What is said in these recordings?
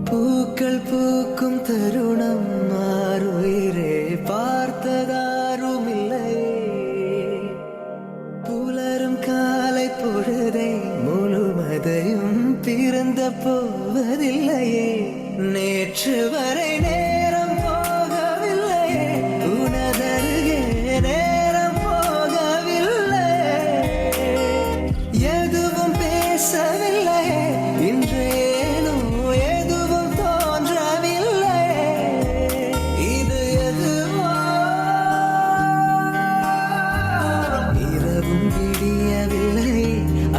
பூக்கள் பூக்கும் தருணம் மாறுயிரே பார்த்ததாரும் இல்லை. புலரும் காலை பொழுதை முழுவதையும் பிறந்த போவதில்லையே. நேற்று வரை நேரம் போகவில்லையே, உனதருகே நேரம் போகவில்லை. எதுவும் பேசவில்லையே, இன்றேனோ எதுவும் தோன்றவில்லை. இது எதுவோ இரவும் விடியவில்லை,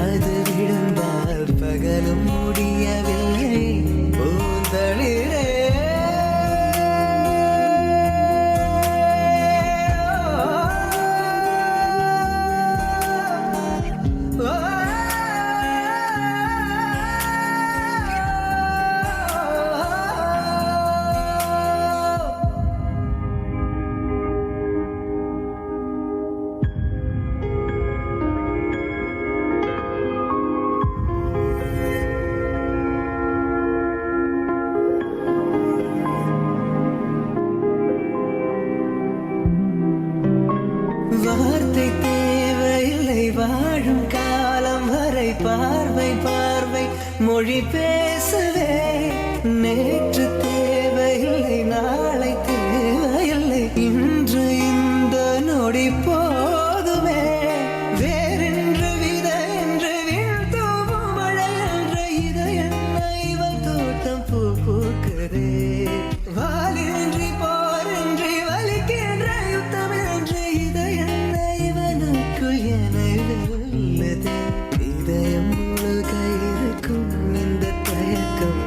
அது விழுந்தால் பகலும் முடியவில்லை. பூந்தளிரே வார்த்தை தேவையில்லை, வாழும் காலம் வரை பார்வை பார்வை மொழி பேசவே. நேற்று தேவையில்லை, நாளை தேவையில்லை, இன்று இந்த நொடி போதுமே. வேறென்று வித என்று வீழ்த்தோவும் மழை என்ற இதை என்ன இவன் தோட்டம் பூ பூக்குதே. வாலின்றி போரின்றி வலிக்கின்ற யுத்தம் என்று இதை என்ன இவனுக்குள் என வெல்லுதே. இதயம் முழுக இருக்கும் இந்த தயக்கம்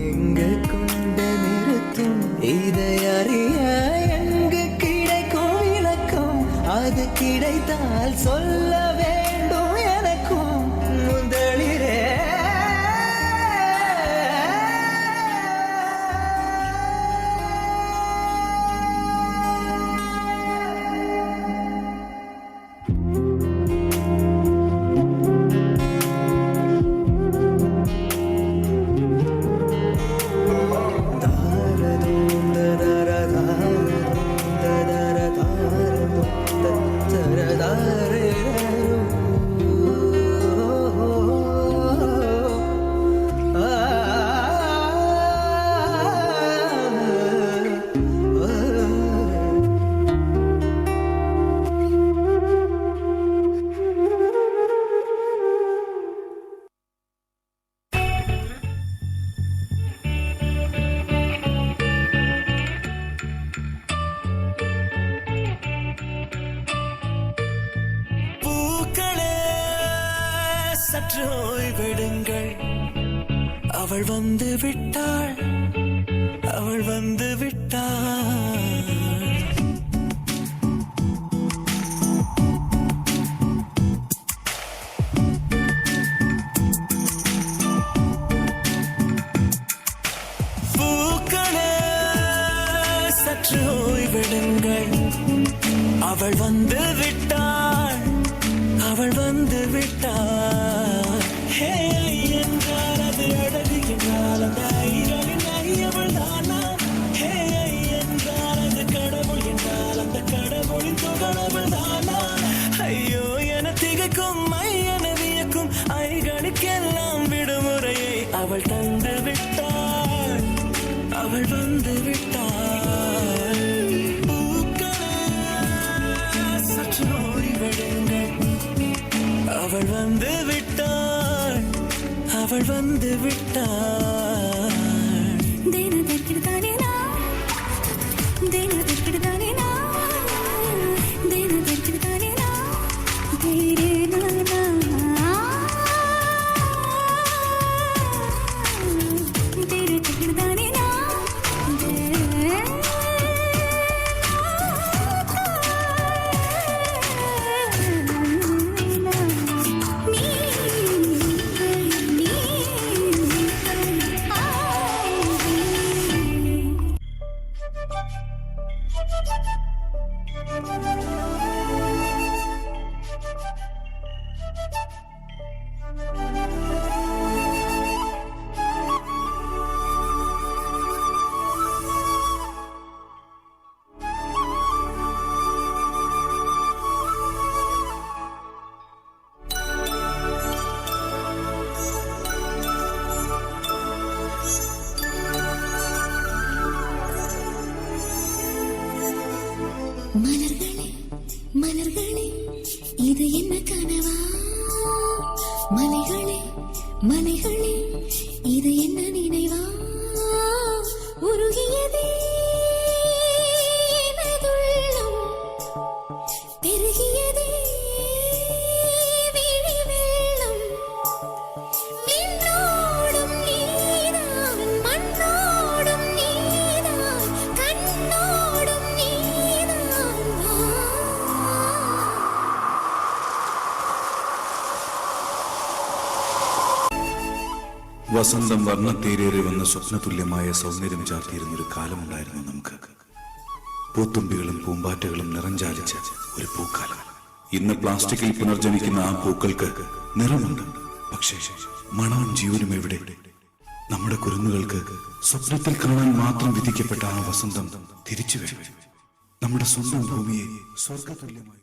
எங்கு கொண்டு நிறுத்தும்? இதை அறிய எங்கு கிடைக்கும் விளக்கம்? அது கிடைத்தால் சொல்ல வேண்டும் எனக்கும். முதலிரே சற்று ஓய்வெடுங்கள். அவள் வந்து விட்டாள், அவள் வந்து விட்டாள். பூக்களே சற்று ஓய்வெடுங்கள். அவள் வந்து விட்டாள், அவள் வந்து விட்டாள். ஹே என்றால் அது அழகு என்றால் அந்த ஐரவின் ஐயவள் தானா? ஹே என்றால் அது கடவுள் என்றால் அந்த கடவுளின் துகளவள் தானா? ஐயோ என திகைக்கும் ஐயன வியக்கும் ஐகளுக்கெல்லாம் விடுமுறையை அவள் தந்து விட்டாள், அவள் வந்து விட்டாள். பூக்களே சற்று ஓய்வெடுங்கள். அவள் வந்து விட்டாள், அவள் வந்து விட்டாள். தேனதற்கிடுதானேனா, தேனதற்கிடுதானேனா, தேனதற்கிடுதானேனா, தேரேனானா, தேரதற்கிடுதானேனா, நீ மலர்களே இது என்ன கனவா? மலைகளே மலைகளே இது என்ன நினைவா? உருகியதே எனதுள்ளம், பெருகியதே விழி வெள்ளம். விண்ணோடும் நீதான், மண்ணோடும் நீதான், கண்ணோடும் நீதான். വസന്തം വർണ്ണത്തേരേറി വന്ന സ്വപ്നതുല്യമായ സൗന്ദര്യം ചാർത്തിയിരുന്നൊരു കാലമുണ്ടായിരുന്നു നമുക്ക്. പൂത്തുമ്പികളും പൂമ്പാറ്റകളും നിറഞ്ചാലിച്ച ഒരു പൂക്കാലം. ഇന്ന് പ്ലാസ്റ്റിക്കിൽ പുനർജനിക്കുന്ന ആ പൂക്കൾക്ക് നിറമുണ്ട്, പക്ഷേ മണവും ജീവനും എവിടെ? നമ്മുടെ കുരുന്നുകൾക്ക് സ്വപ്നത്തിൽ കാണാൻ മാത്രം വിധിക്കപ്പെട്ട ആ വസന്തം തിരിച്ചു വരും. നമ്മുടെ സ്വന്തം ഭൂമിയെ സ്വർഗതുല്യമായി